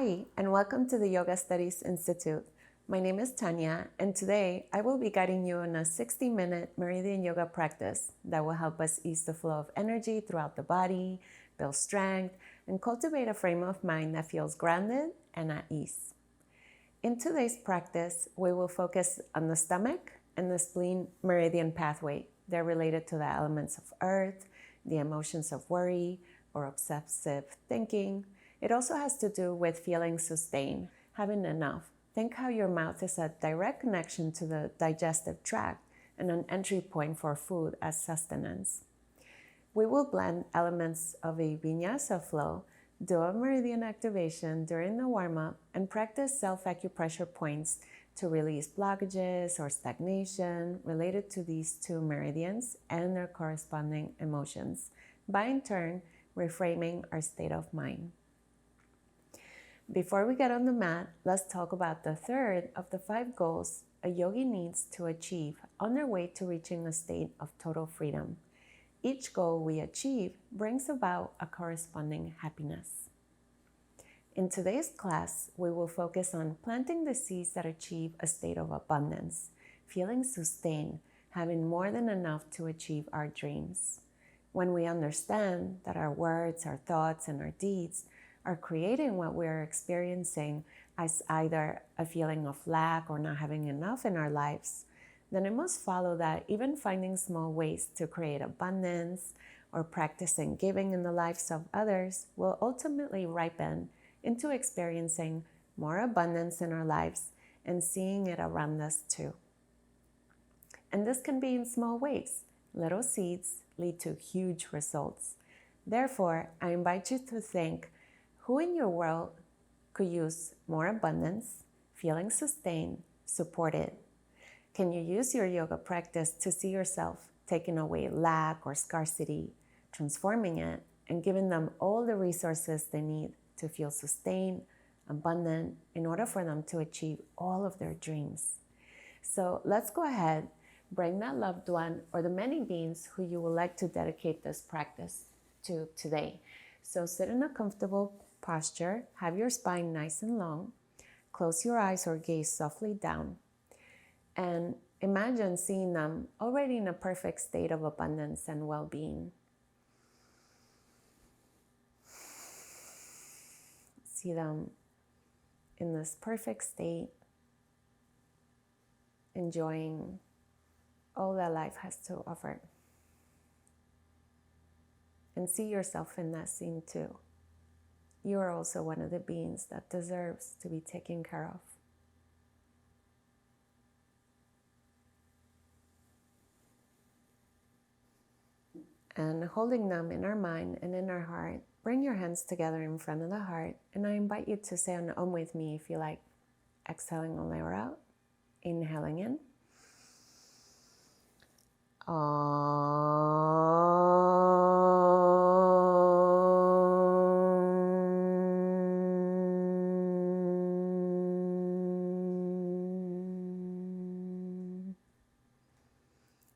Hi, and welcome to the Yoga Studies Institute. My name is Tanya, and today I will be guiding you on a 60-minute Meridian yoga practice that will help us ease the flow of energy throughout the body, build strength, and cultivate a frame of mind that feels grounded and at ease. In today's practice, we will focus on the stomach and the spleen meridian pathway. They're related to the elements of earth, the emotions of worry or obsessive thinking. It also has to do with feeling sustained, having enough. Think how your mouth is a direct connection to the digestive tract and an entry point for food as sustenance. We will blend elements of a vinyasa flow, do a meridian activation during the warm-up, and practice self-acupressure points to release blockages or stagnation related to these two meridians and their corresponding emotions, by in turn reframing our state of mind. Before we get on the mat, let's talk about the third of the 5 goals a yogi needs to achieve on their way to reaching a state of total freedom. Each goal we achieve brings about a corresponding happiness. In today's class, we will focus on planting the seeds that achieve a state of abundance, feeling sustained, having more than enough to achieve our dreams. When we understand that our words, our thoughts, and our deeds are creating what we are experiencing as either a feeling of lack or not having enough in our lives, then it must follow that even finding small ways to create abundance or practicing giving in the lives of others will ultimately ripen into experiencing more abundance in our lives and seeing it around us too. And this can be in small ways. Little seeds lead to huge results. Therefore, I invite you to think, who in your world could use more abundance, feeling sustained, supported? Can you use your yoga practice to see yourself taking away lack or scarcity, transforming it, and giving them all the resources they need to feel sustained, abundant, in order for them to achieve all of their dreams? So let's go ahead, bring that loved one or the many beings who you would like to dedicate this practice to today. So sit in a comfortable posture, have your spine nice and long, close your eyes or gaze softly down, and imagine seeing them already in a perfect state of abundance and well-being. See them in this perfect state, enjoying all that life has to offer. And see yourself in that scene too. You are also one of the beings that deserves to be taken care of. And holding them in our mind and in our heart, bring your hands together in front of the heart, and I invite you to say an Om with me if you like. Exhaling on the air out, inhaling in.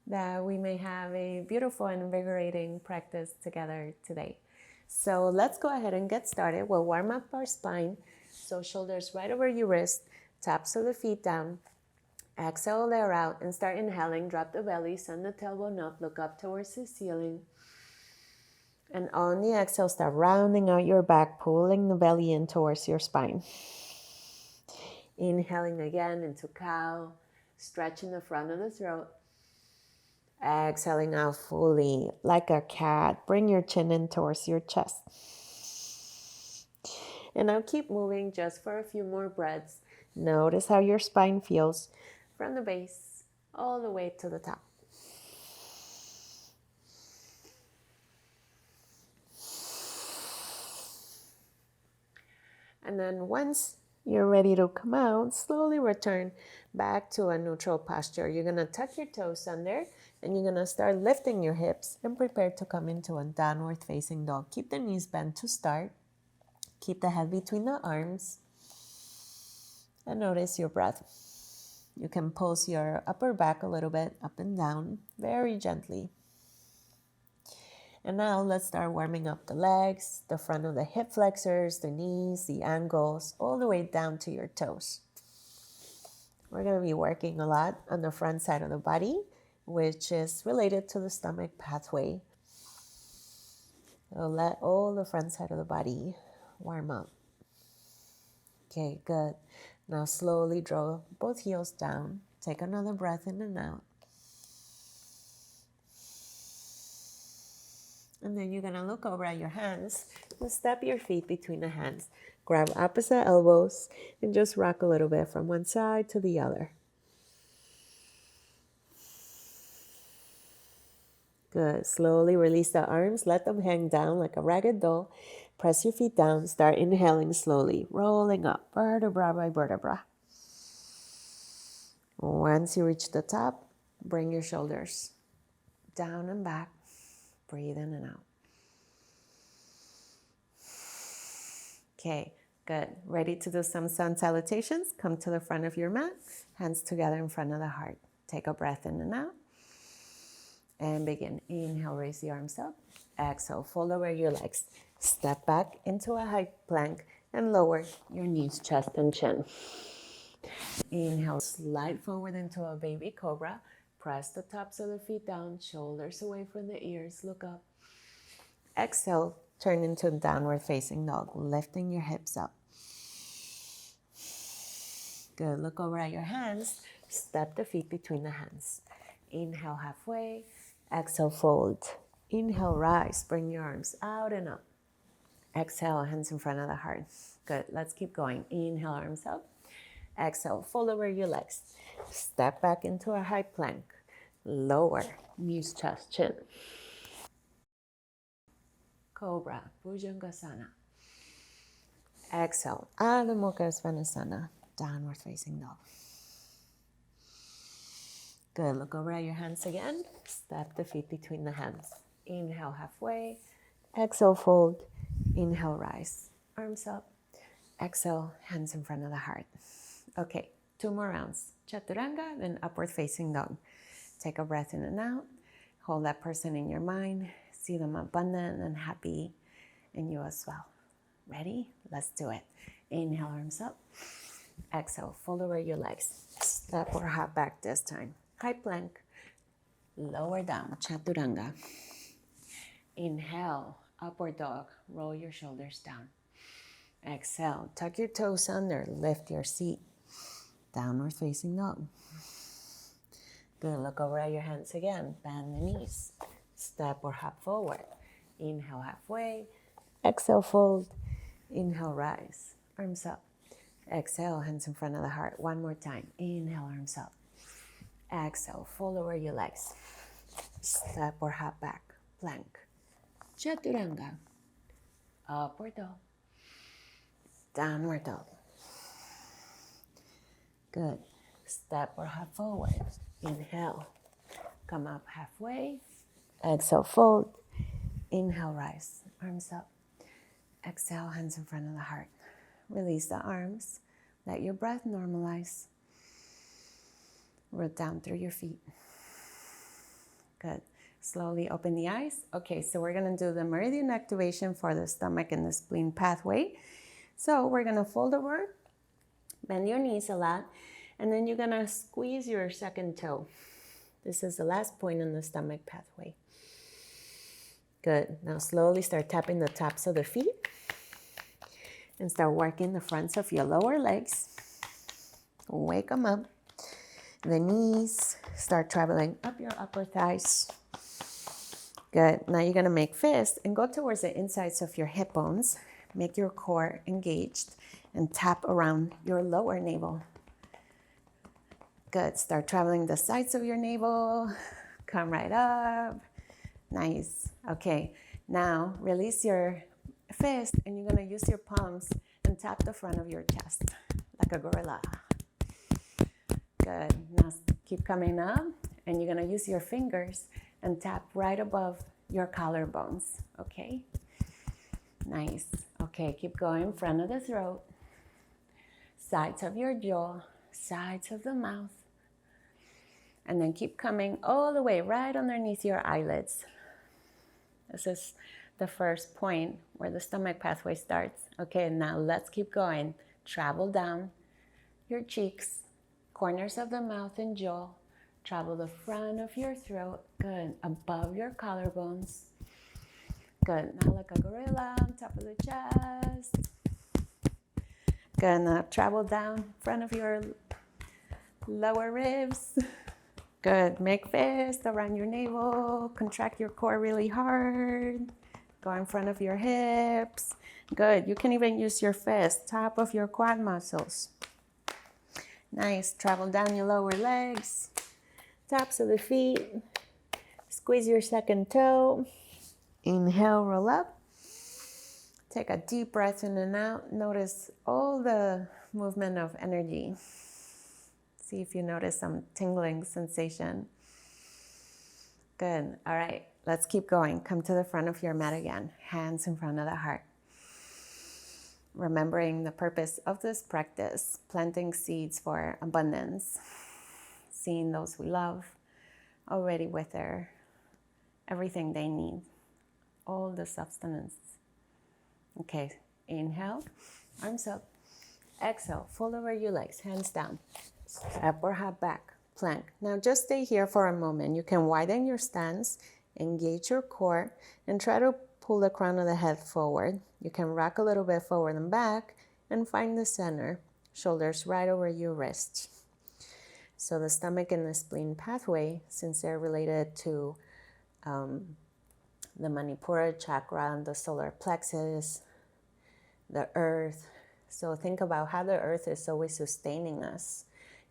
That we may have a beautiful and invigorating practice together today. So let's go ahead and get started. We'll warm up our spine. So shoulders right over your wrist, taps of the feet down. Exhale the air out and start inhaling. Drop the belly, send the tailbone up, look up towards the ceiling. And on the exhale, start rounding out your back, pulling the belly in towards your spine. Inhaling again into cow, stretching the front of the throat. Exhaling out fully like a cat. Bring your chin in towards your chest. And now keep moving just for a few more breaths. Notice how your spine feels from the base all the way to the top. And then once you're ready to come out, slowly return back to a neutral posture. You're going to tuck your toes under and you're going to start lifting your hips and prepare to come into a downward facing dog. Keep the knees bent to start. Keep the head between the arms and notice your breath. You can pulse your upper back a little bit up and down very gently. And now let's start warming up the legs, the front of the hip flexors, the knees, the ankles, all the way down to your toes. We're going to be working a lot on the front side of the body, which is related to the stomach pathway. So let all the front side of the body warm up. Okay, good. Now slowly draw both heels down. Take another breath in and out. And then you're going to look over at your hands and step your feet between the hands. Grab opposite elbows and just rock a little bit from one side to the other. Good. Slowly release the arms. Let them hang down like a ragged doll. Press your feet down. Start inhaling slowly, rolling up vertebra by vertebra. Once you reach the top, bring your shoulders down and back. Breathe in and out. Okay, good. Ready to do some sun salutations? Come to the front of your mat. Hands together in front of the heart. Take a breath in and out. And begin. Inhale, raise the arms up. Exhale, fold over your legs. Step back into a high plank and lower your knees, chest, and chin. Inhale, slide forward into a baby cobra. Press the tops of the feet down, shoulders away from the ears. Look up. Exhale, turn into downward facing dog, lifting your hips up. Good. Look over at your hands. Step the feet between the hands. Inhale, halfway. Exhale, fold. Inhale, rise. Bring your arms out and up. Exhale, hands in front of the heart. Good. Let's keep going. Inhale, arms up. Exhale, fold over your legs. Step back into a high plank. Lower, knees, chest, chin. Cobra, Bhujangasana. Exhale, Adho Mukha Svanasana, downward facing dog. Good, look over at your hands again. Step the feet between the hands. Inhale, halfway. Exhale, fold. Inhale, rise. Arms up. Exhale, hands in front of the heart. Okay, 2 more rounds. Chaturanga, then upward facing dog. Take a breath in and out. Hold that person in your mind. See them abundant and happy, and you as well. Ready? Let's do it. Inhale, arms up. Exhale, fold over your legs. Step or hop back this time. High plank. Lower down, chaturanga. Inhale, upward dog. Roll your shoulders down. Exhale, tuck your toes under. Lift your seat. Downward facing dog. Good. Look over at your hands again. Bend the knees. Step or hop forward. Inhale, halfway. Exhale, fold. Inhale, rise. Arms up. Exhale, hands in front of the heart. One more time. Inhale, arms up. Exhale, fold over your legs. Step or hop back. Plank. Chaturanga. Upward dog. Downward dog. Good. Step or hop forward. Inhale. Come up halfway. Exhale, fold. Inhale, rise. Arms up. Exhale, hands in front of the heart. Release the arms. Let your breath normalize. Roll down through your feet. Good. Slowly open the eyes. Okay, so we're going to do the meridian activation for the stomach and the spleen pathway. So we're going to fold over, bend your knees a lot, and then you're going to squeeze your second toe. This is the last point in the stomach pathway. Good. Now slowly start tapping the tops of the feet and start working the fronts of your lower legs. Wake them up. The knees start traveling up your upper thighs. Good. Now you're going to make fists and go towards the insides of your hip bones. Make your core engaged and tap around your lower navel. Good. Start traveling the sides of your navel. Come right up. Nice. Okay. Now release your fist and you're going to use your palms and tap the front of your chest like a gorilla. Good. Now keep coming up and you're going to use your fingers and tap right above your collarbones. Okay. Nice. Okay. Keep going. Front of the throat. Sides of your jaw. Sides of the mouth. And then keep coming all the way right underneath your eyelids. This is the first point where the stomach pathway starts. Okay, now let's keep going. Travel down your cheeks, corners of the mouth and jaw. Travel the front of your throat. Good. Above your collarbones. Good. Now like a gorilla on top of the chest. Good. Now travel down front of your lower ribs. Good. Make fist around your navel. Contract your core really hard. Go in front of your hips. Good. You can even use your fist, top of your quad muscles. Nice. Travel down your lower legs. Tops of the feet. Squeeze your second toe. Inhale, roll up. Take a deep breath in and out. Notice all the movement of energy. See if you notice some tingling sensation. Good. All right, let's keep going. Come to the front of your mat again. Hands in front of the heart. Remembering the purpose of this practice, planting seeds for abundance. Seeing those we love already with everything they need. All the substance. Okay, inhale, arms up. Exhale, fold over your legs, hands down. Step or hop back, plank. Now just stay here for a moment. You can widen your stance, engage your core, and try to pull the crown of the head forward. You can rock a little bit forward and back, and find the center. Shoulders right over your wrists. So the stomach and the spleen pathway, since they're related to the Manipura chakra and the solar plexus, the earth. So think about how the earth is always sustaining us,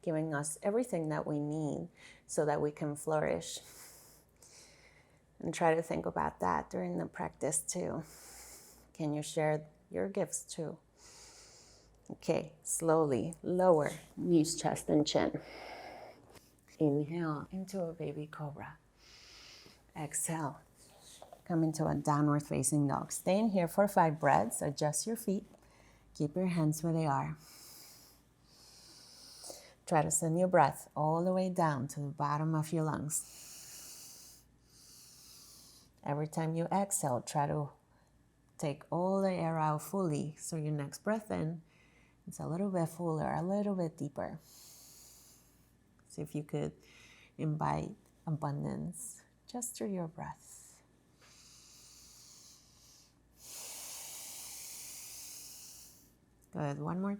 giving us everything that we need so that we can flourish. And try to think about that during the practice too. Can you share your gifts too? Okay, slowly lower knees, chest, and chin. Inhale into a baby cobra. Exhale. Come into a downward facing dog. Stay in here for 5 breaths. Adjust your feet. Keep your hands where they are. Try to send your breath all the way down to the bottom of your lungs. Every time you exhale, try to take all the air out fully. So your next breath in, it's a little bit fuller, a little bit deeper. See if you could invite abundance just through your breath. Good, one more.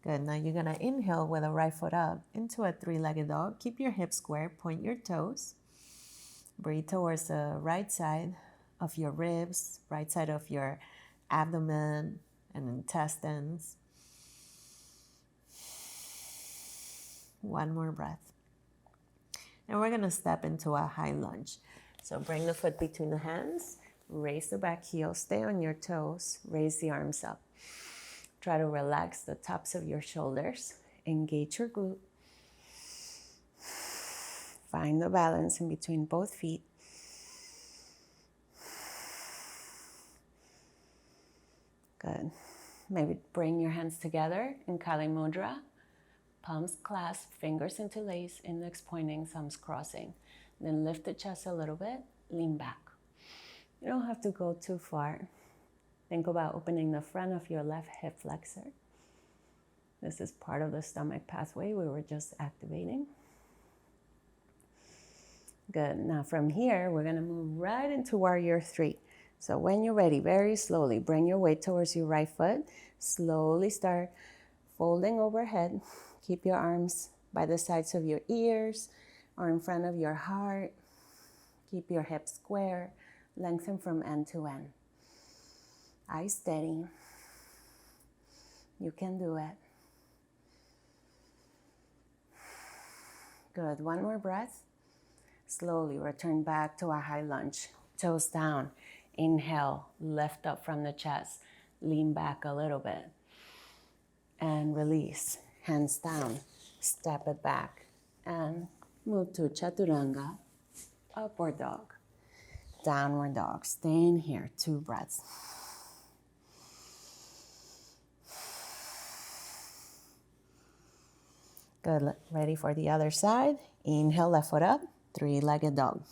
Good, now you're gonna inhale with the right foot up into a 3-legged dog. Keep your hips square, point your toes. Breathe towards the right side of your ribs, right side of your abdomen and intestines. One more breath. And we're gonna step into a high lunge. So bring the foot between the hands, raise the back heel, stay on your toes, raise the arms up. Try to relax the tops of your shoulders, engage your glute. Find the balance in between both feet. Good. Maybe bring your hands together in Kali Mudra. Palms clasped, fingers interlaced, index pointing, thumbs crossing. Then lift the chest a little bit, lean back. You don't have to go too far. Think about opening the front of your left hip flexor. This is part of the stomach pathway we were just activating. Good. Now from here, we're gonna move right into Warrior 3. So when you're ready, very slowly, bring your weight towards your right foot. Slowly start folding overhead. Keep your arms by the sides of your ears or in front of your heart. Keep your hips square. Lengthen from end to end. Eyes steady. You can do it. Good. One more breath. Slowly return back to a high lunge. Toes down. Inhale, lift up from the chest. Lean back a little bit. And release. Hands down. Step it back. And move to Chaturanga. Upward dog. Downward dog. Stay in here. 2 breaths. Good, ready for the other side. Inhale, left foot up, three-legged dog.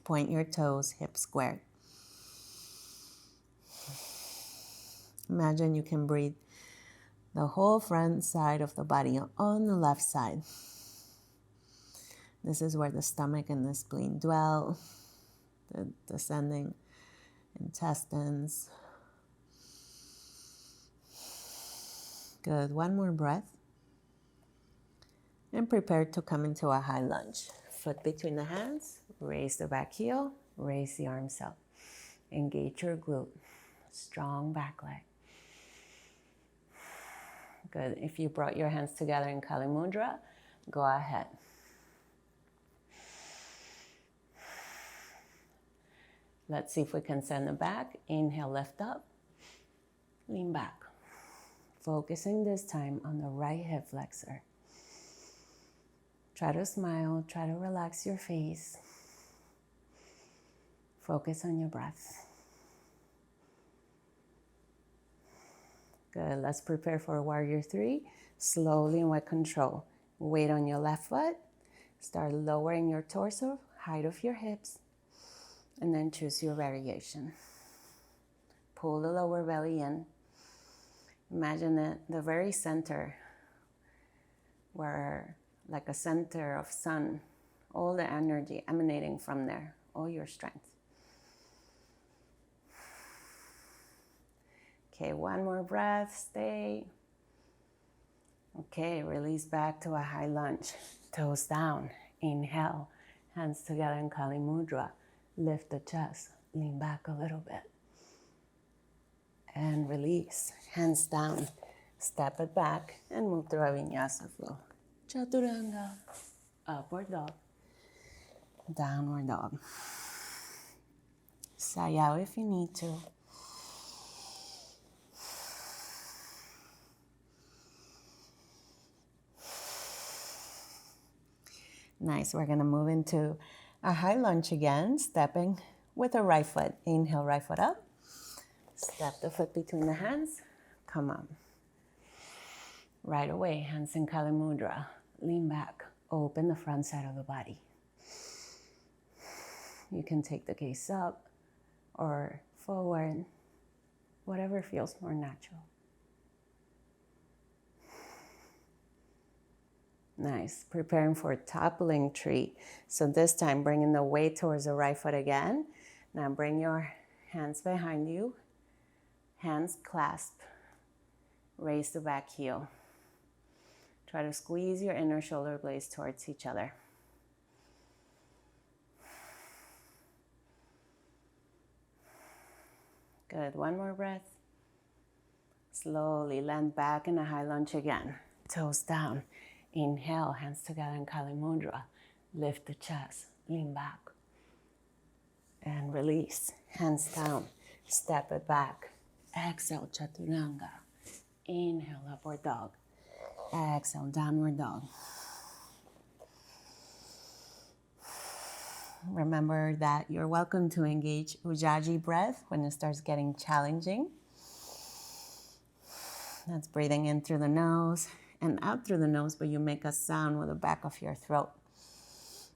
Point your toes, hips squared. Imagine you can breathe the whole front side of the body on the left side. This is where the stomach and the spleen dwell, the descending intestines. Good, one more breath. And prepare to come into a high lunge. Foot between the hands, raise the back heel, raise the arms up. Engage your glute, strong back leg. Good, if you brought your hands together in Kali Mudra, go ahead. Let's see if we can send it back. Inhale, lift up, lean back. Focusing this time on the right hip flexor. Try to smile, try to relax your face. Focus on your breath. Good, let's prepare for Warrior 3. Slowly and with control. Weight on your left foot. Start lowering your torso, height of your hips. And then choose your variation. Pull the lower belly in. Imagine it, the very center where like a center of sun, all the energy emanating from there, all your strength. Okay, one more breath, stay. Okay, release back to a high lunge. Toes down, inhale, hands together in Kali Mudra. Lift the chest, lean back a little bit. And release, hands down. Step it back and move through a vinyasa flow. Chaturanga, upward dog, downward dog. Sigh out if you need to. Nice, we're gonna move into a high lunge again, stepping with the right foot. Inhale, right foot up. Step the foot between the hands, come up. Right away, hands in Kali Mudra. Lean back, open the front side of the body. You can take the gaze up or forward, whatever feels more natural. Nice, preparing for Toppling Tree. So this time, bringing the weight towards the right foot again. Now bring your hands behind you, hands clasp, raise the back heel. Try to squeeze your inner shoulder blades towards each other. Good, one more breath. Slowly land back in a high lunge again. Toes down. Inhale, hands together in Kali Mudra. Lift the chest, lean back. And release, hands down. Step it back. Exhale, Chaturanga. Inhale, upward dog. Exhale, downward dog. Remember that you're welcome to engage Ujjayi breath when it starts getting challenging. That's breathing in through the nose and out through the nose, but you make a sound with the back of your throat,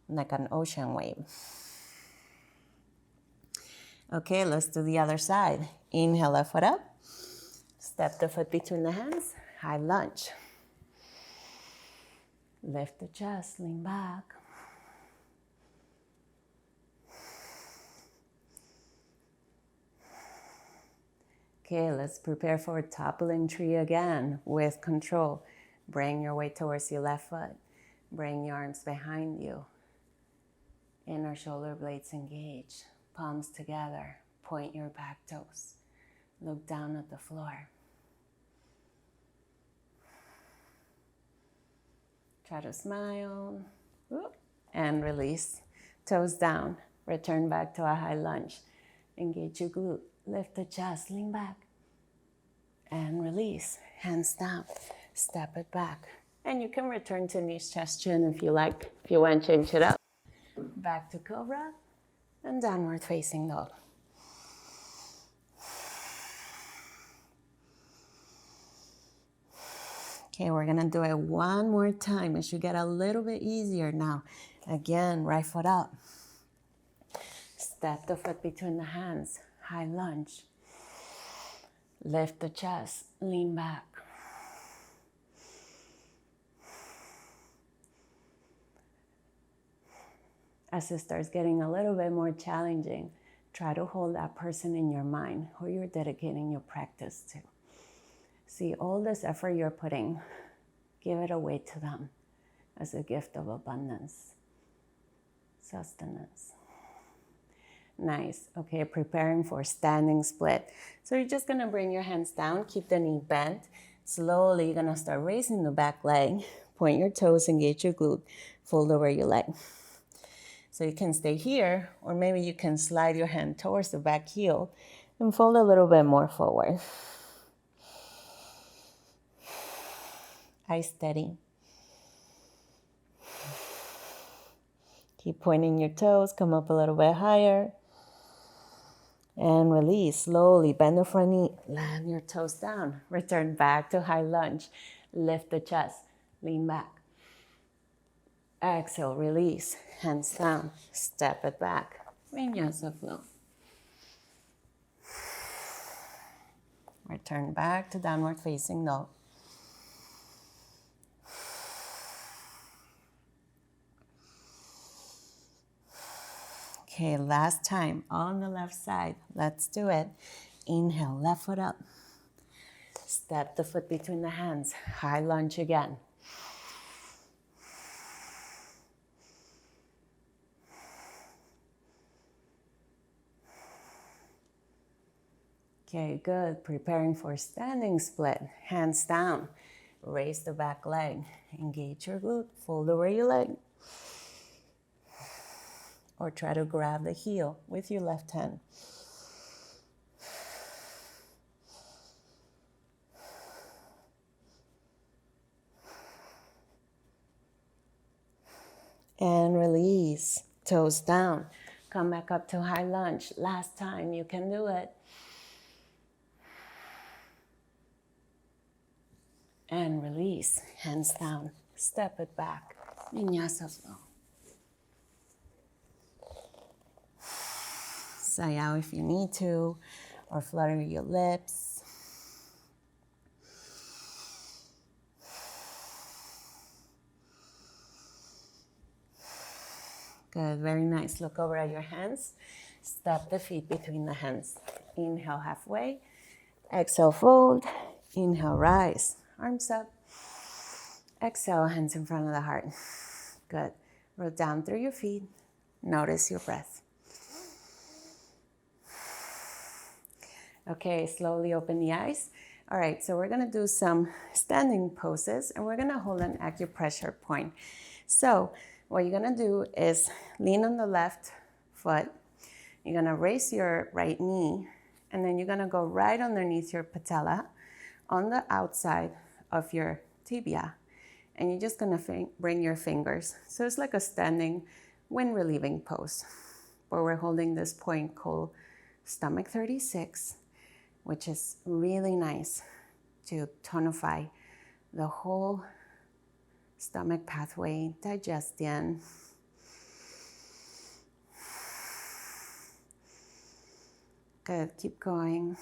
like an ocean wave. Okay, let's do the other side. Inhale, left foot up. Step the foot between the hands, high lunge. Lift the chest, lean back. Okay, let's prepare for Toppling Tree again with control. Bring your weight towards your left foot. Bring your arms behind you. Inner shoulder blades engage. Palms together. Point your back toes. Look down at the floor. Try to smile. And release. Toes down. Return back to a high lunge. Engage your glute. Lift the chest. Lean back. And release. Hands down. Step it back. And you can return to knees, chest, chin if you like. If you want, change it up. Back to Cobra. And downward facing dog. Okay, we're gonna do it one more time. It should get a little bit easier now. Again, right foot up. Step the foot between the hands, high lunge. Lift the chest, lean back. As it starts getting a little bit more challenging, try to hold that person in your mind who you're dedicating your practice to. See all this effort you're putting, give it away to them as a gift of abundance, sustenance. Nice. Okay, preparing for standing split. So you're just gonna bring your hands down, keep the knee bent. Slowly, you're gonna start raising the back leg, point your toes, engage your glute, fold over your leg. So you can stay here, or maybe you can slide your hand towards the back heel and fold a little bit more forward. Eyes steady. Keep pointing your toes, come up a little bit higher. And release, slowly bend the front knee, land your toes down. Return back to high lunge. Lift the chest, lean back. Exhale, release, hands down, step it back. Vinyasa flow. Return back to downward facing dog. Okay, last time on the left side. Let's do it. Inhale, left foot up. Step the foot between the hands. High lunge again. Okay, good. Preparing for standing split. Hands down. Raise the back leg. Engage your glute. Fold over your leg. Or try to grab the heel with your left hand. And release. Toes down. Come back up to high lunge. Last time, you can do it. And release. Hands down. Step it back. Vinyasa flow. Sigh out if you need to, or flutter your lips. Good, very nice. Look over at your hands. Step the feet between the hands. Inhale halfway. Exhale, fold. Inhale, rise. Arms up. Exhale, hands in front of the heart. Good. Roll down through your feet. Notice your breath. Okay, slowly open the eyes. All right, so we're gonna do some standing poses and we're gonna hold an acupressure point. So what you're gonna do is lean on the left foot. You're gonna raise your right knee and then you're gonna go right underneath your patella on the outside of your tibia. And you're just gonna bring your fingers. So it's like a standing wind relieving pose where we're holding this point called stomach 36. Which is really nice to tonify the whole stomach pathway, digestion. Good, keep going.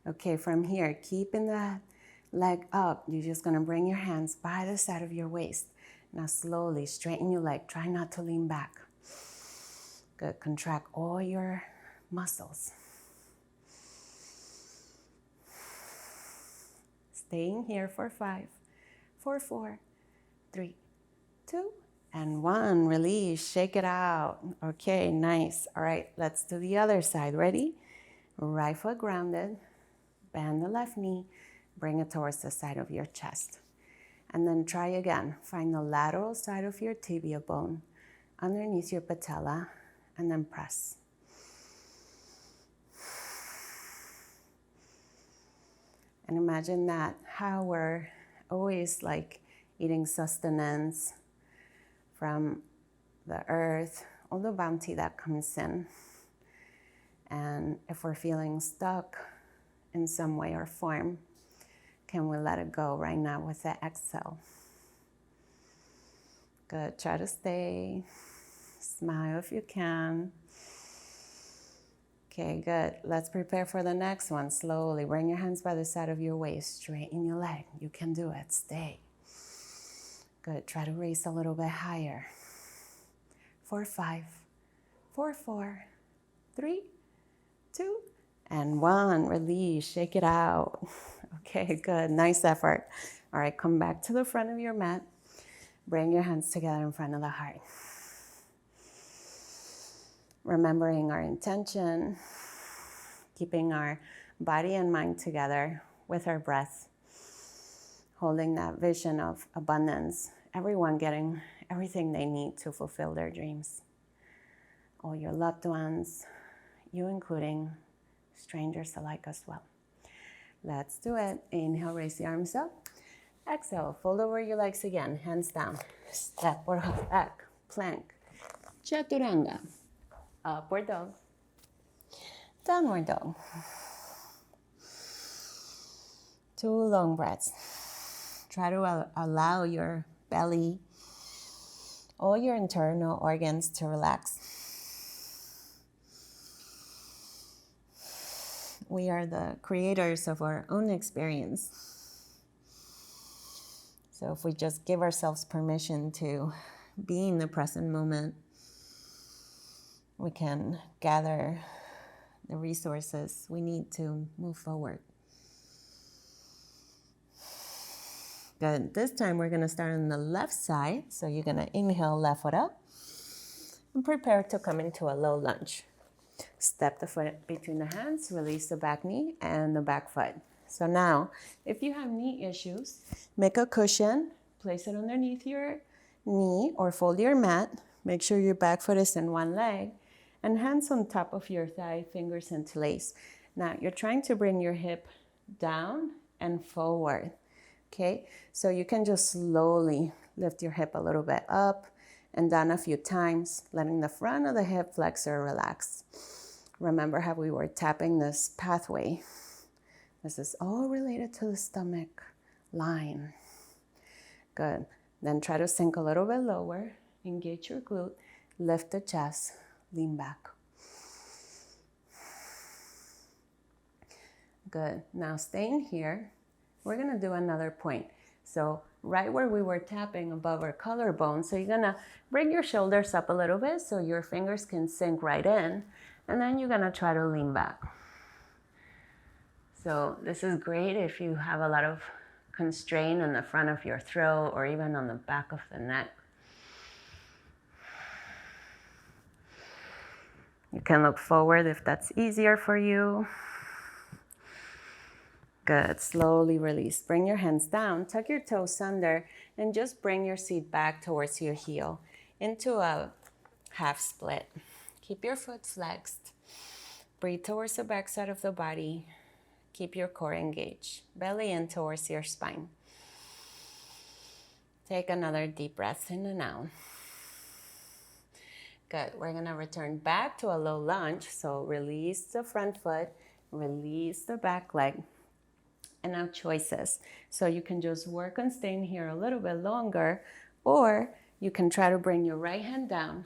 Okay, from here, keeping that leg up, you're just gonna bring your hands by the side of your waist. Now slowly straighten your leg, try not to lean back. Good, contract all your muscles. Staying here for 5, 4, 3, 2, and 1. Release, shake it out. Okay, nice. All right, let's do the other side. Ready? Right foot grounded, bend the left knee, bring it towards the side of your chest. And then try again. Find the lateral side of your tibia bone underneath your patella, and then press. And imagine that, how we're always like eating sustenance from the earth, all the bounty that comes in. And if we're feeling stuck in some way or form. Can we let it go right now with the exhale? Good, try to stay. Smile if you can. Okay, good. Let's prepare for the next one. Slowly bring your hands by the side of your waist. Straighten your leg. You can do it. Stay. Good. Try to raise a little bit higher. 4, 5, 4, 4, 3, 2, and 1. Release. Shake it out. Okay, good. Nice effort. All right, come back to the front of your mat. Bring your hands together in front of the heart. Remembering our intention, keeping our body and mind together with our breath, holding that vision of abundance, everyone getting everything they need to fulfill their dreams. All your loved ones, you including, strangers alike as well. Let's do it. Inhale, raise the arms up. Exhale, fold over your legs again, hands down. Step or hop back, plank, chaturanga. Upward dog, downward dog. 2 long breaths. Try to allow your belly, all your internal organs to relax. We are the creators of our own experience. So if we just give ourselves permission to be in the present moment, we can gather the resources we need to move forward. Good. This time we're going to start on the left side. So you're going to inhale, left foot up, and prepare to come into a low lunge. Step the foot between the hands, release the back knee and the back foot. So now, if you have knee issues, make a cushion, place it underneath your knee or fold your mat. Make sure your back foot is in one leg. And hands on top of your thigh, fingers interlace. Now, you're trying to bring your hip down and forward, okay? So you can just slowly lift your hip a little bit up and down a few times, letting the front of the hip flexor relax. Remember how we were tapping this pathway. This is all related to the stomach line. Good. Then try to sink a little bit lower, engage your glute, lift the chest, lean back. Good. Now staying here, we're going to do another point. So right where we were tapping above our collarbone, so you're going to bring your shoulders up a little bit so your fingers can sink right in, and then you're going to try to lean back. So this is great if you have a lot of constraint in the front of your throat or even on the back of the neck. You can look forward if that's easier for you. Good. Slowly release. Bring your hands down, tuck your toes under, and just bring your seat back towards your heel into a half split. Keep your foot flexed. Breathe towards the back side of the body. Keep your core engaged. Belly in towards your spine. Take another deep breath in and out. Good. We're going to return back to a low lunge. So release the front foot, release the back leg. And now choices. So you can just work on staying here a little bit longer, or you can try to bring your right hand down,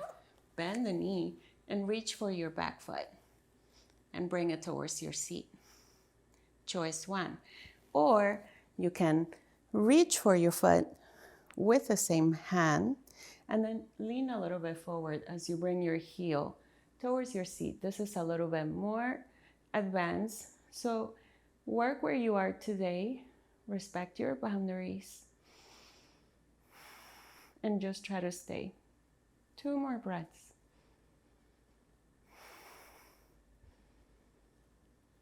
bend the knee, and reach for your back foot and bring it towards your seat. Choice 1. Or you can reach for your foot with the same hand and then lean a little bit forward as you bring your heel towards your seat. This is a little bit more advanced. So work where you are today, respect your boundaries, and just try to stay. 2 more breaths.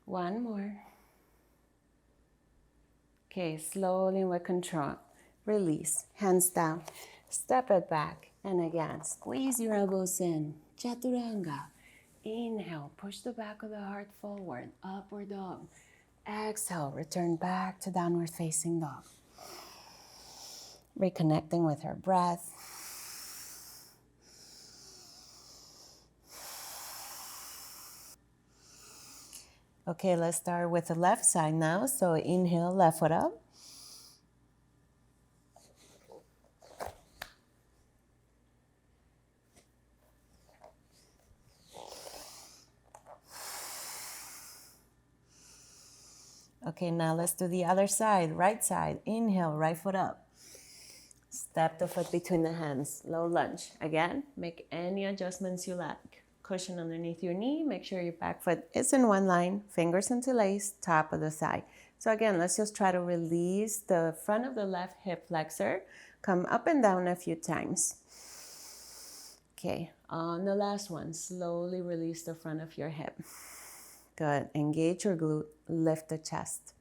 1 more. Okay, slowly with control. Release, hands down. Step it back, and again, squeeze your elbows in. Chaturanga. Inhale, push the back of the heart forward. Upward dog. Exhale, return back to downward facing dog. Reconnecting with our breath. Okay, let's start with the left side now. So inhale, left foot up. Okay, now let's do the other side, right side. Inhale, right foot up. Step the foot between the hands, low lunge. Again, make any adjustments you like. Cushion underneath your knee, make sure your back foot is in one line, fingers interlaced, top of the thigh. So again, let's just try to release the front of the left hip flexor. Come up and down a few times. Okay, on the last one, slowly release the front of your hip. Good, engage your glute, lift the chest.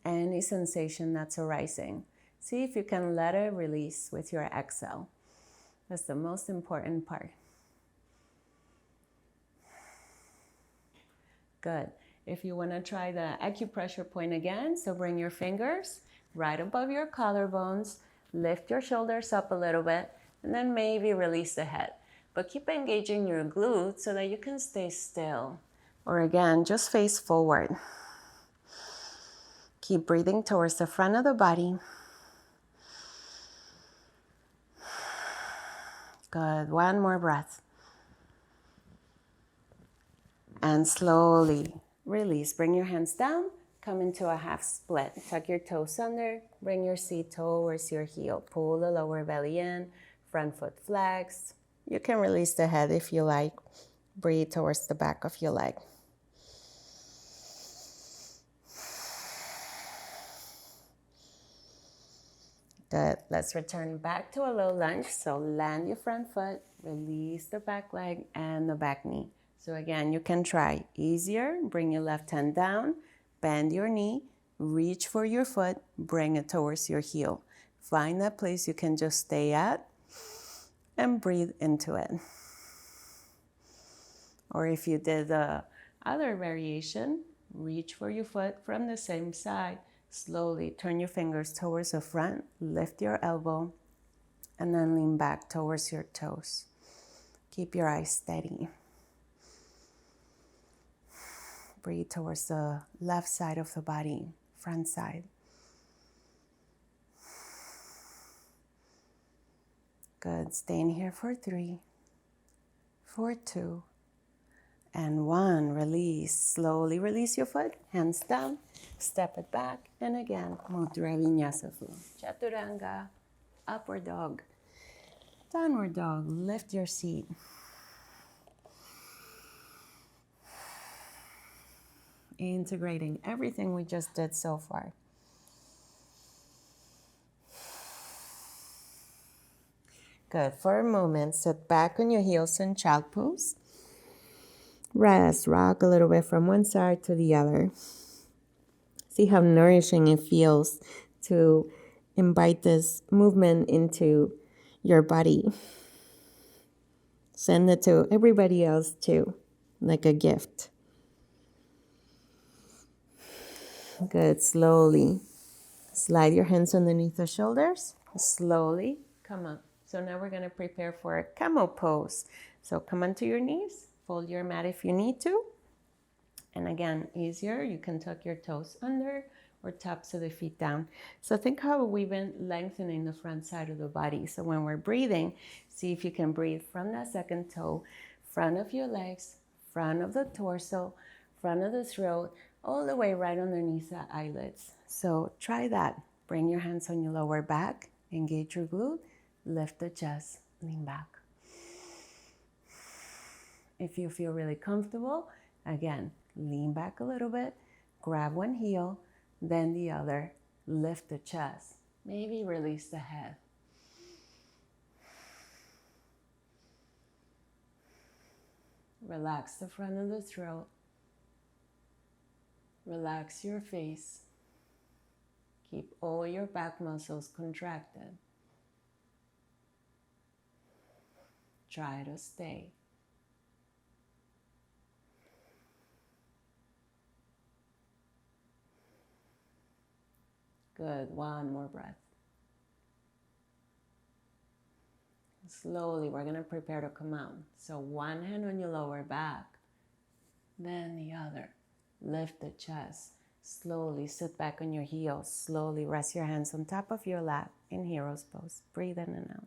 Any sensation that's arising, see if you can let it release with your exhale. That's the most important part. Good. If you want to try the acupressure point again, so bring your fingers right above your collarbones, lift your shoulders up a little bit, and then maybe release the head. But keep engaging your glutes so that you can stay still. Or again, just face forward. Keep breathing towards the front of the body. Good. One more breath. And slowly release. Bring your hands down. Come into a half split. Tuck your toes under. Bring your seat towards your heel. Pull the lower belly in. Front foot flexed. You can release the head if you like. Breathe towards the back of your leg. Good. Let's return back to a low lunge. So land your front foot, release the back leg and the back knee. So again, you can try easier. Bring your left hand down, bend your knee, reach for your foot, bring it towards your heel. Find that place you can just stay at and breathe into it. Or if you did the other variation, reach for your foot from the same side. Slowly turn your fingers towards the front, lift your elbow, and then lean back towards your toes. Keep your eyes steady. Breathe towards the left side of the body, front side. Good. Stay in here for 3, for 2, and 1. Release. Slowly release your foot, hands down, step it back, and again, Mudra Vinyasa Flow. Chaturanga, upward dog, downward dog. Lift your seat. Integrating everything we just did so far. Good. For a moment, sit back on your heels in child pose. Rest, rock a little bit from one side to the other. See how nourishing it feels to invite this movement into your body. Send it to everybody else too, like a gift. Good. Slowly slide your hands underneath the shoulders. Slowly come up. So now we're going to prepare for a Camel Pose. So come onto your knees. Fold your mat if you need to. And again, easier, you can tuck your toes under or tops of the feet down. So think how we've been lengthening the front side of the body. So when we're breathing, see if you can breathe from that second toe, front of your legs, front of the torso, front of the throat, all the way right underneath the eyelids. So try that. Bring your hands on your lower back, engage your glute, lift the chest, lean back. If you feel really comfortable, again, lean back a little bit, grab one heel, then the other, lift the chest, maybe release the head. Relax the front of the throat, relax your face, keep all your back muscles contracted. Try to stay. Good. One more breath. Slowly, we're going to prepare to come out. So one hand on your lower back, then the other. Lift the chest. Slowly sit back on your heels. Slowly rest your hands on top of your lap in Hero's Pose. Breathe in and out.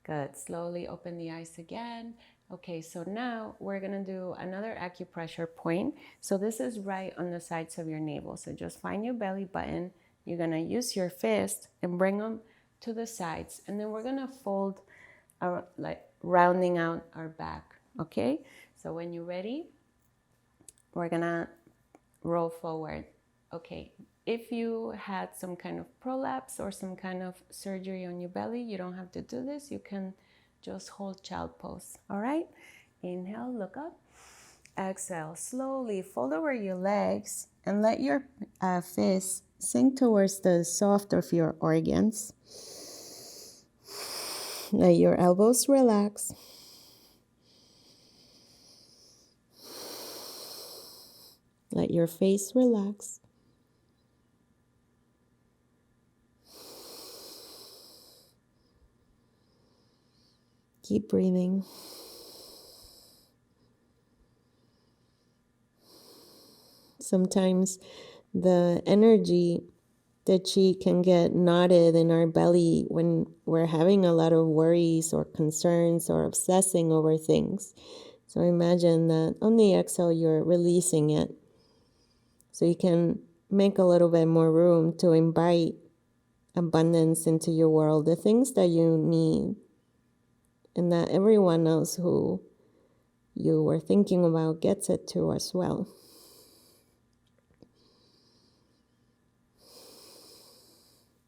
Good. Slowly open the eyes again. Okay, so now we're going to do another acupressure point. So this is right on the sides of your navel. So just find your belly button. You're going to use your fist and bring them to the sides. And then we're going to fold our, like rounding out our back. Okay, so when you're ready, we're going to roll forward. Okay, if you had some kind of prolapse or some kind of surgery on your belly, you don't have to do this. You can just hold child pose. All right, inhale, look up. Exhale, slowly fold over your legs and let your fist sink towards the soft of your organs. Let your elbows relax. Let your face relax. Keep breathing. Sometimes the energy, the chi can get knotted in our belly when we're having a lot of worries or concerns or obsessing over things. So imagine that on the exhale, you're releasing it. So you can make a little bit more room to invite abundance into your world, the things that you need, and that everyone else who you were thinking about gets it too as well.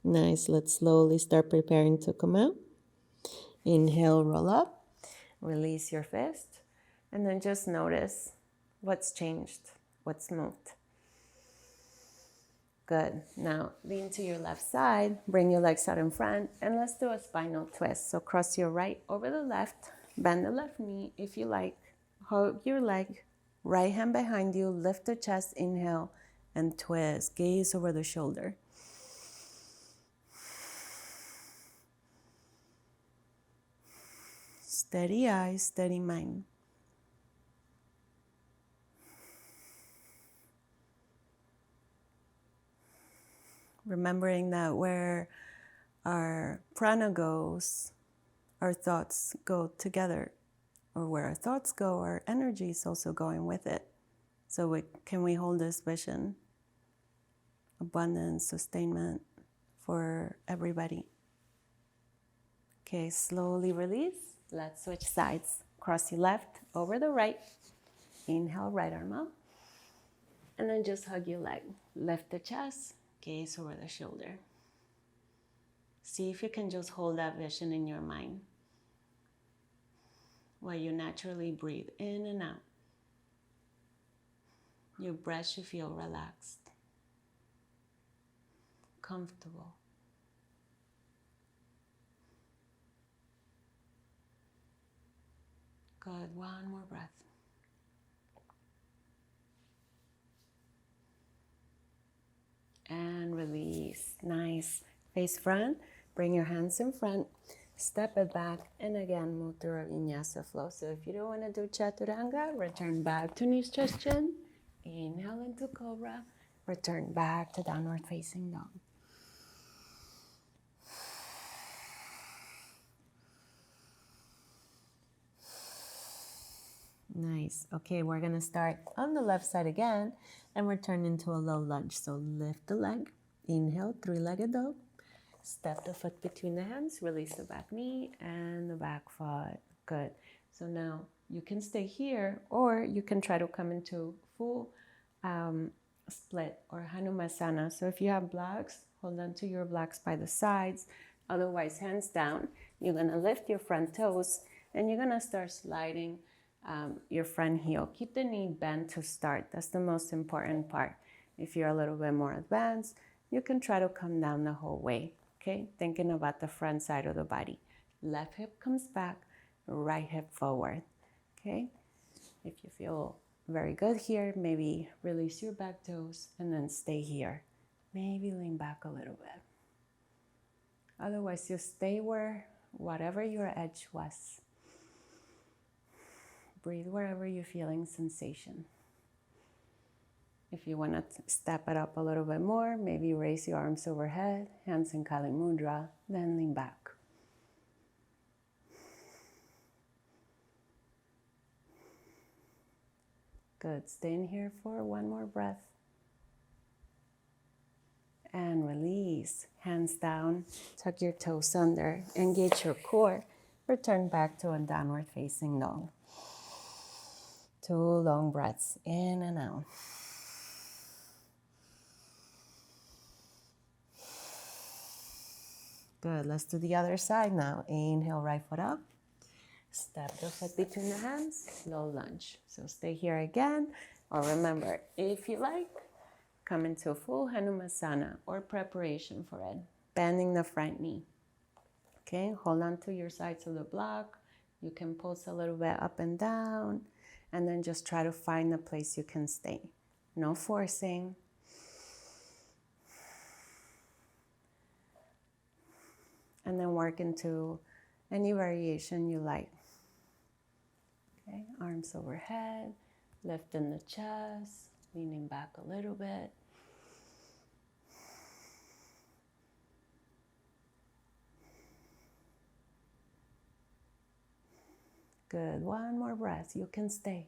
Nice. Let's slowly start preparing to come out. Inhale, roll up. Release your fist. And then just notice what's changed, what's moved. Good. Now lean to your left side. Bring your legs out in front. And let's do a spinal twist. So cross your right over the left. Bend the left knee if you like. Hold your leg. Right hand behind you. Lift the chest. Inhale. And twist. Gaze over the shoulder. Steady eyes, steady mind. Remembering that where our prana goes, our thoughts go together. Or where our thoughts go, our energy is also going with it. So can we hold this vision? Abundance, sustainment for everybody. Okay, slowly release. Let's switch sides. Cross your left over the right. Inhale, right arm up. And then just hug your leg. Lift the chest, gaze over the shoulder. See if you can just hold that vision in your mind while you naturally breathe in and out. Your breath should feel relaxed, comfortable. Good, one more breath. And release. Nice. Face front. Bring your hands in front. Step it back. And again, move through a vinyasa flow. So if you don't want to do chaturanga, return back to knees, chest, chin. Inhale into cobra. Return back to downward facing dog. Nice. Okay, we're going to start on the left side again and return into a low lunge. So lift the leg. Inhale, three-legged dog. Step the foot between the hands. Release the back knee and the back foot. Good. So now you can stay here or you can try to come into full split or Hanumasana. So if you have blocks, hold on to your blocks by the sides. Otherwise, hands down. You're going to lift your front toes and you're going to start sliding your front heel. Keep the knee bent to start. That's the most important part. If you're a little bit more advanced, you can try to come down the whole way. Okay, thinking about the front side of the body. Left hip comes back, right hip forward. Okay, if you feel very good here, maybe release your back toes and then stay here. Maybe lean back a little bit. Otherwise, you stay whatever your edge was. Breathe wherever you're feeling sensation. If you want to step it up a little bit more, maybe raise your arms overhead, hands in Kali Mudra, then lean back. Good. Stay in here for one more breath. And release. Hands down. Tuck your toes under. Engage your core. Return back to a downward facing dog. 2 long breaths in and out. Good. Let's do the other side now. Inhale, right foot up. Step the foot between the hands. Low lunge. So stay here again. Or remember, if you like, come into a full Hanumasana or preparation for it. Bending the front knee. Okay, hold on to your sides of the block. You can pulse a little bit up and down. And then just try to find the place you can stay. No forcing. And then work into any variation you like. Okay, arms overhead, lifting the chest, leaning back a little bit. Good, one more breath, you can stay.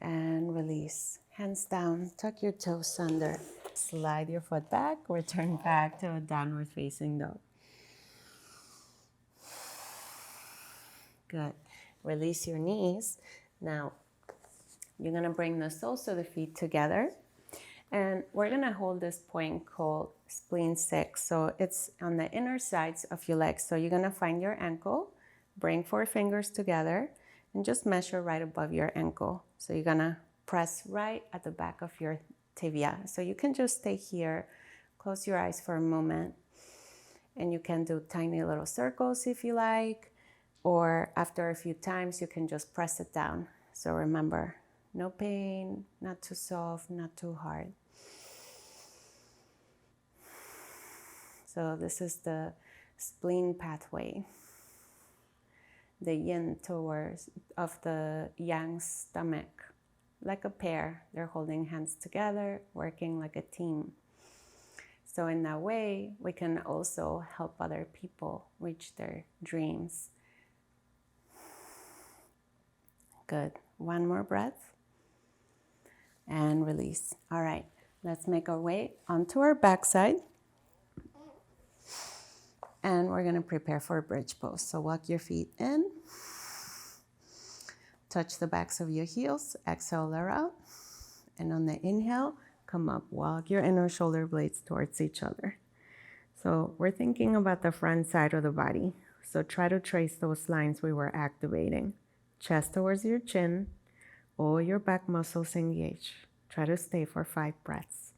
And release, hands down, tuck your toes under. Slide your foot back, return back to a downward facing dog. Good. Release your knees. Now, you're going to bring the soles of the feet together. And we're going to hold this point called Spleen 6. So it's on the inner sides of your legs. So you're going to find your ankle, bring 4 fingers together, and just measure right above your ankle. So you're going to press right at the back of your tibia. So you can just stay here, close your eyes for a moment, and you can do tiny little circles if you like. Or after a few times, you can just press it down. So remember, no pain, not too soft, not too hard. So this is the spleen pathway. The yin towards of the yang stomach. Like a pair, they're holding hands together, working like a team. So in that way, we can also help other people reach their dreams. Good. One more breath. And release. All right. Let's make our way onto our backside. And we're going to prepare for a bridge pose. So walk your feet in. Touch the backs of your heels. Exhale, lower out. And on the inhale, come up. Walk your inner shoulder blades towards each other. So we're thinking about the front side of the body. So try to trace those lines we were activating. Chest towards your chin, all your back muscles engaged. Try to stay for 5 breaths.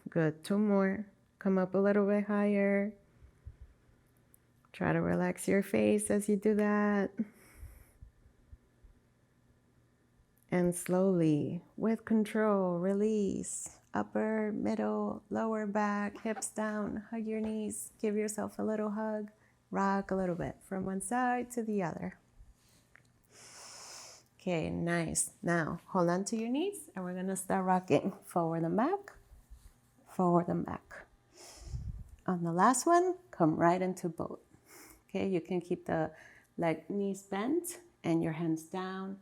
Good, 2 more. Come up a little bit higher. Try to relax your face as you do that. And slowly, with control, release. Upper, middle, lower back, hips down. Hug your knees. Give yourself a little hug. Rock a little bit from one side to the other. Okay, nice. Now, hold on to your knees and we're going to start rocking forward and back, forward and back. On the last one, come right into boat. Okay, you can keep the knees bent and your hands down,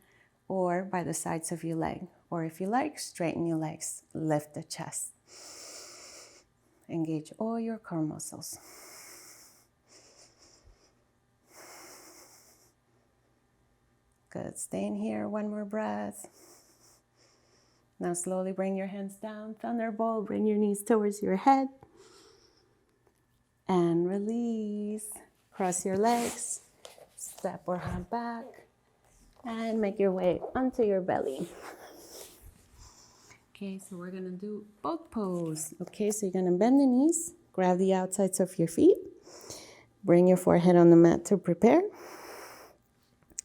or by the sides of your leg. Or if you like, straighten your legs, lift the chest. Engage all your core muscles. Good, stay in here, one more breath. Now slowly bring your hands down, thunderbolt, bring your knees towards your head. And release, cross your legs, step or hop back. And make your way onto your belly. Okay, so we're gonna do boat pose. Okay, so you're gonna bend the knees, grab the outsides of your feet, bring your forehead on the mat to prepare.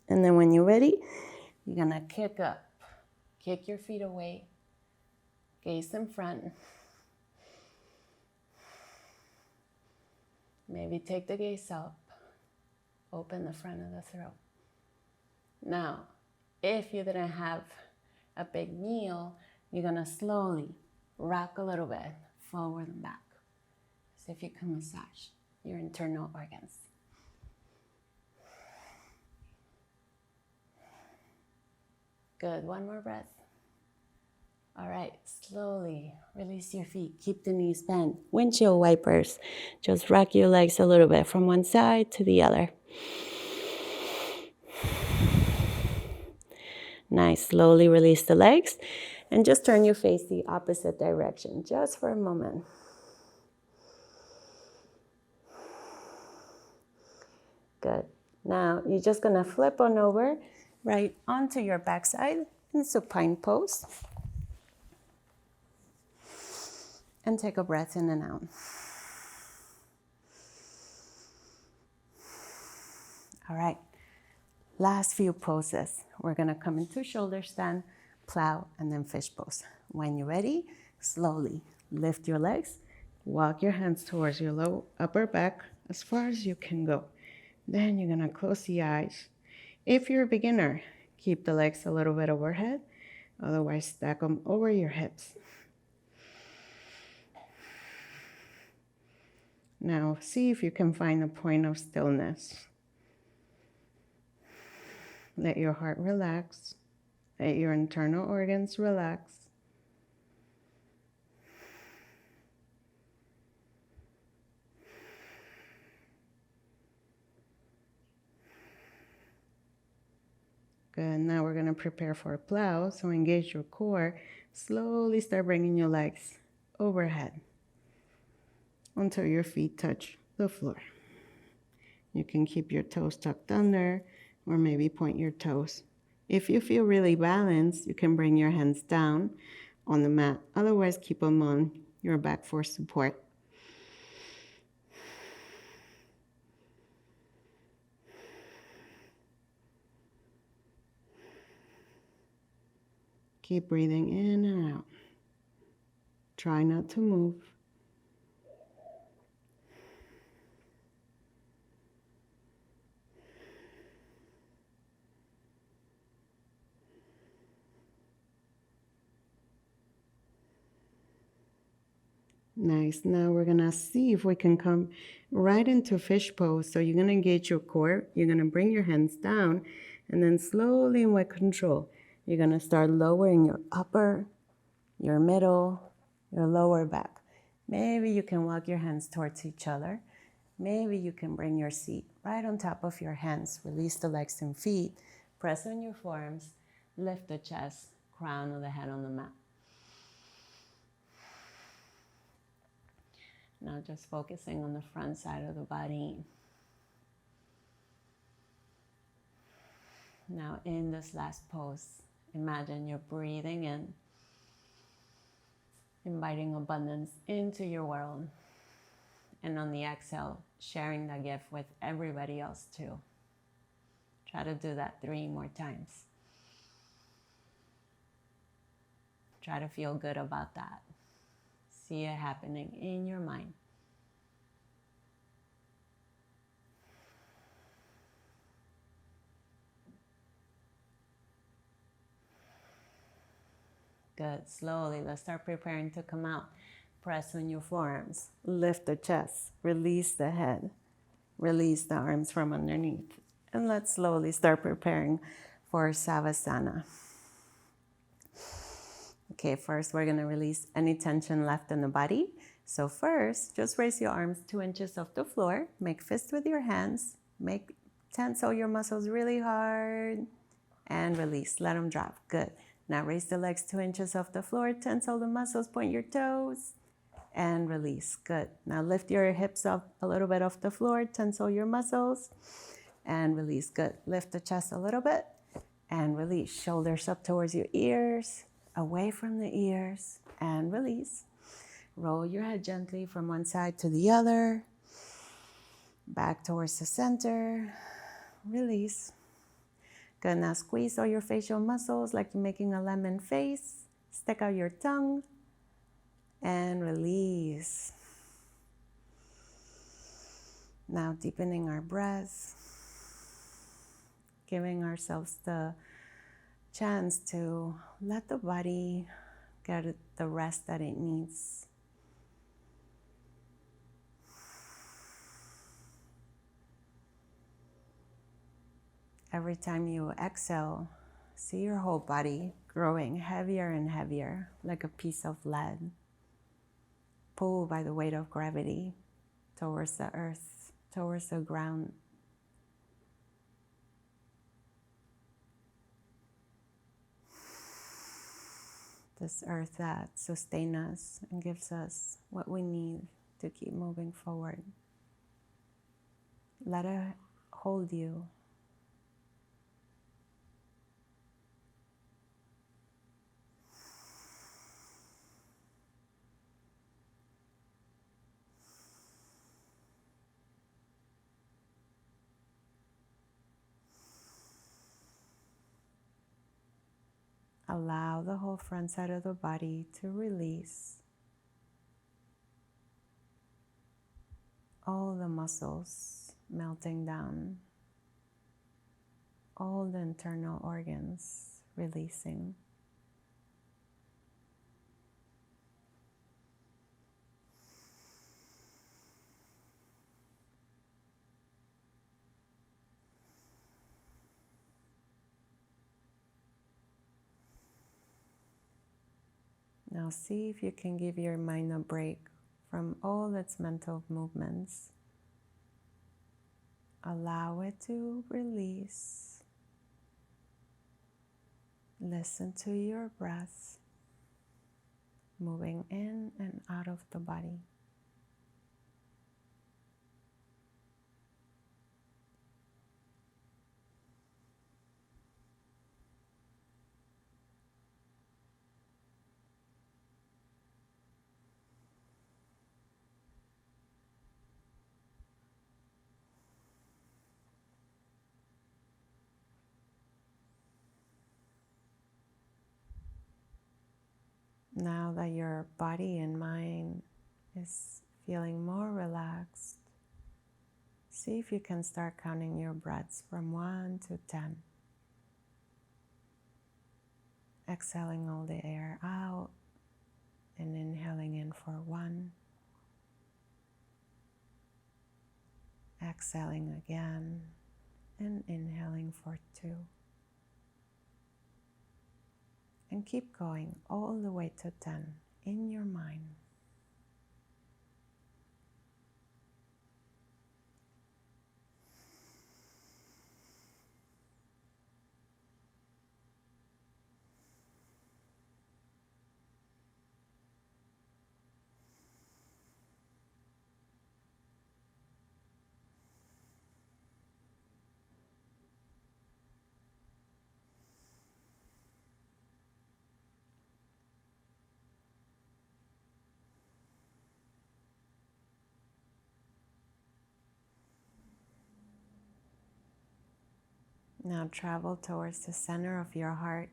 And then when you're ready, you're gonna kick up. Kick your feet away. Gaze in front. Maybe take the gaze up. Open the front of the throat. Now, if you didn't have a big meal, you're gonna slowly rock a little bit forward and back. See if you can massage your internal organs. Good, one more breath. All right, slowly release your feet. Keep the knees bent. Windshield wipers. Just rock your legs a little bit from one side to the other. Nice, slowly release the legs and just turn your face the opposite direction, just for a moment. Good. Now, you're just gonna flip on over right onto your backside in supine pose. And take a breath in and out. All right, last few poses. We're gonna come into shoulder stand, plow, and then fish pose. When you're ready, slowly lift your legs, walk your hands towards your low upper back as far as you can go. Then you're gonna close the eyes. If you're a beginner, keep the legs a little bit overhead, otherwise stack them over your hips. Now see if you can find a point of stillness. Let your heart relax. Let your internal organs relax. Good, now we're gonna prepare for a plow, so engage your core. Slowly start bringing your legs overhead until your feet touch the floor. You can keep your toes tucked under or maybe point your toes. If you feel really balanced, you can bring your hands down on the mat. Otherwise, keep them on your back for support. Keep breathing in and out. Try not to move. Nice. Now we're gonna see if we can come right into fish pose. So you're gonna engage your core. You're gonna bring your hands down, and then slowly and with control, you're gonna start lowering your upper, your middle, your lower back. Maybe you can walk your hands towards each other. Maybe you can bring your seat right on top of your hands. Release the legs and feet. Press on your forearms. Lift the chest, crown of the head on the mat. Now just focusing on the front side of the body. Now in this last pose, imagine you're breathing in, inviting abundance into your world. And on the exhale, sharing that gift with everybody else too. Try to do that 3 more times. Try to feel good about that. See it happening in your mind. Good. Slowly, let's start preparing to come out. Press on your forearms. Lift the chest. Release the head. Release the arms from underneath. And let's slowly start preparing for Savasana. Okay, first we're gonna release any tension left in the body. So first, just raise your arms 2 inches off the floor. Make fists with your hands. Tensile your muscles really hard. And release, let them drop, good. Now raise the legs 2 inches off the floor. Tensile the muscles, point your toes. And release, good. Now lift your hips up a little bit off the floor. Tensile your muscles. And release, good. Lift the chest a little bit. And release, shoulders up towards your ears. Away from the ears, and release. Roll your head gently from one side to the other. Back towards the center. Release. Good, now squeeze all your facial muscles like you're making a lemon face. Stick out your tongue and release. Now deepening our breath, giving ourselves the chance to let the body get the rest that it needs. Every time you exhale, see your whole body growing heavier and heavier, like a piece of lead, pulled by the weight of gravity towards the earth, towards the ground. This earth that sustains us and gives us what we need to keep moving forward. Let it hold you. Allow the whole front side of the body to release all the muscles melting down, all the internal organs releasing. Now see if you can give your mind a break from all its mental movements. Allow it to release. Listen to your breath moving in and out of the body. Now that your body and mind is feeling more relaxed, see if you can start counting your breaths from 1 to 10. Exhaling all the air out and inhaling in for 1. Exhaling again and inhaling for 2. And keep going all the way to 10 in your mind. Now travel towards the center of your heart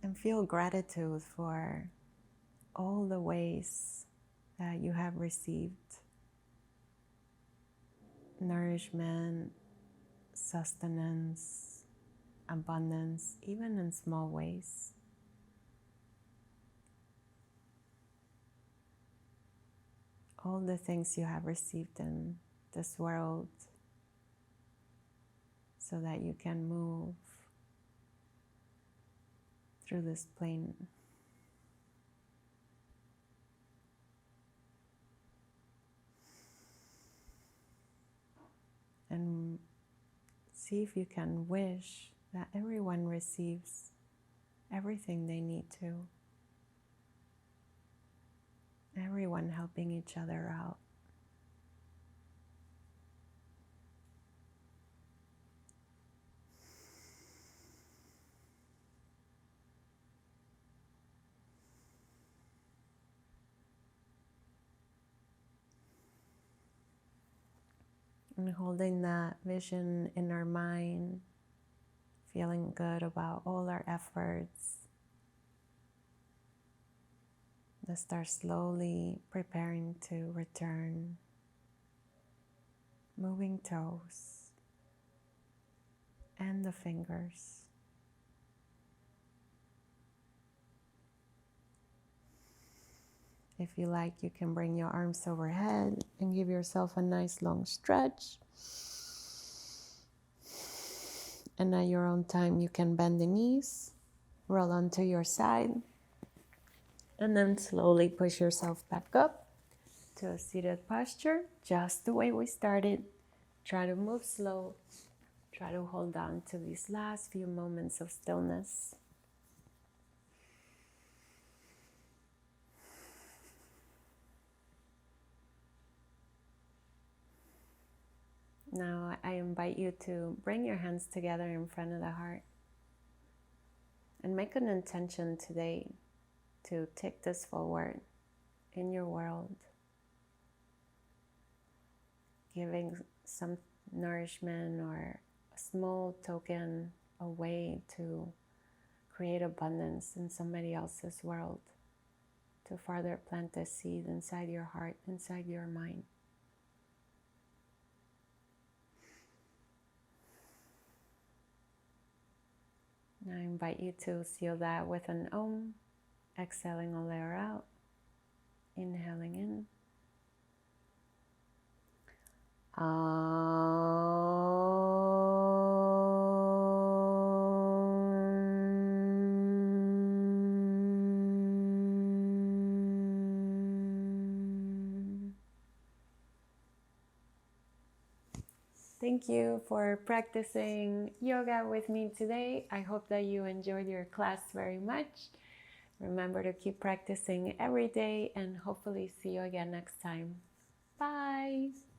and feel gratitude for all the ways that you have received nourishment, sustenance, abundance, even in small ways. All the things you have received in this world so that you can move through this plane. And see if you can wish that everyone receives everything they need to. Everyone helping each other out. And holding that vision in our mind, feeling good about all our efforts. Let's start slowly preparing to return. Moving toes and the fingers. If you like, you can bring your arms overhead and give yourself a nice long stretch. And at your own time, you can bend the knees, roll onto your side, and then slowly push yourself back up to a seated posture, just the way we started. Try to move slow. Try to hold on to these last few moments of stillness. Now I invite you to bring your hands together in front of the heart and make an intention today to take this forward in your world, giving some nourishment or a small token, a way to create abundance in somebody else's world, to further plant the seed inside your heart, inside your mind. Now I invite you to seal that with an Om, exhaling all air out, inhaling in. Thank you for practicing yoga with me today. I hope that you enjoyed your class very much. Remember to keep practicing every day and hopefully see you again next time. Bye!